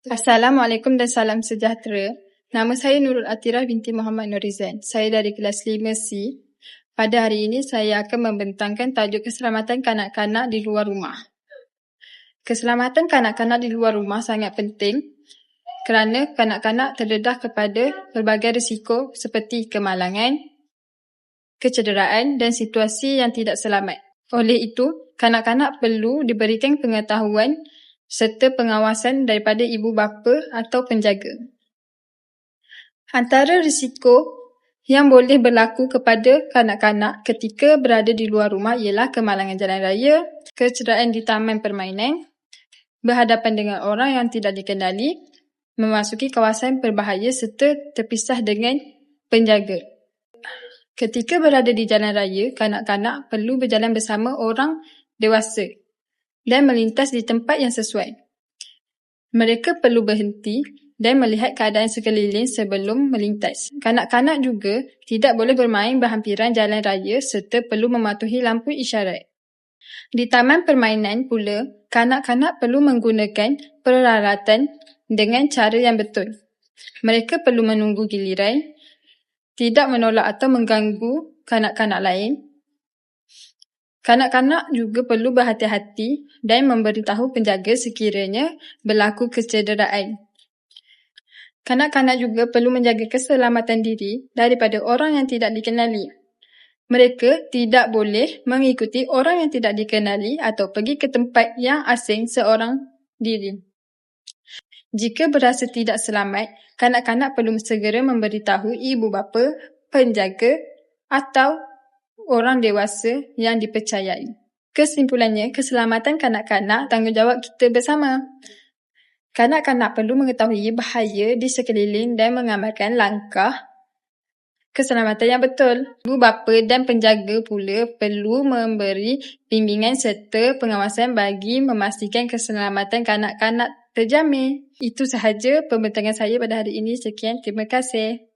Assalamualaikum dan salam sejahtera. Nama saya Nurul Atirah binti Muhammad Nurizan. Saya dari kelas 5C. Pada hari ini saya akan membentangkan tajuk keselamatan kanak-kanak di luar rumah. Keselamatan kanak-kanak di luar rumah sangat penting kerana kanak-kanak terdedah kepada pelbagai risiko seperti kemalangan, kecederaan dan situasi yang tidak selamat. Oleh itu, kanak-kanak perlu diberikan pengetahuan serta pengawasan daripada ibu bapa atau penjaga. Antara risiko yang boleh berlaku kepada kanak-kanak ketika berada di luar rumah ialah kemalangan jalan raya, kecederaan di taman permainan, berhadapan dengan orang yang tidak dikenali, memasuki kawasan berbahaya serta terpisah dengan penjaga. Ketika berada di jalan raya, kanak-kanak perlu berjalan bersama orang dewasa dan melintas di tempat yang sesuai. Mereka perlu berhenti dan melihat keadaan sekeliling sebelum melintas. Kanak-kanak juga tidak boleh bermain berhampiran jalan raya serta perlu mematuhi lampu isyarat. Di taman permainan pula, kanak-kanak perlu menggunakan peralatan dengan cara yang betul. Mereka perlu menunggu giliran, tidak menolak atau mengganggu kanak-kanak lain. Kanak-kanak juga perlu berhati-hati dan memberitahu penjaga sekiranya berlaku kecederaan. Kanak-kanak juga perlu menjaga keselamatan diri daripada orang yang tidak dikenali. Mereka tidak boleh mengikuti orang yang tidak dikenali atau pergi ke tempat yang asing seorang diri. Jika berasa tidak selamat, kanak-kanak perlu segera memberitahu ibu bapa, penjaga atau orang dewasa yang dipercayai. Kesimpulannya, keselamatan kanak-kanak tanggungjawab kita bersama. Kanak-kanak perlu mengetahui bahaya di sekeliling dan mengamalkan langkah keselamatan yang betul. Ibu bapa dan penjaga pula perlu memberi bimbingan serta pengawasan bagi memastikan keselamatan kanak-kanak terjamin. Itu sahaja pembentangan saya pada hari ini. Sekian, terima kasih.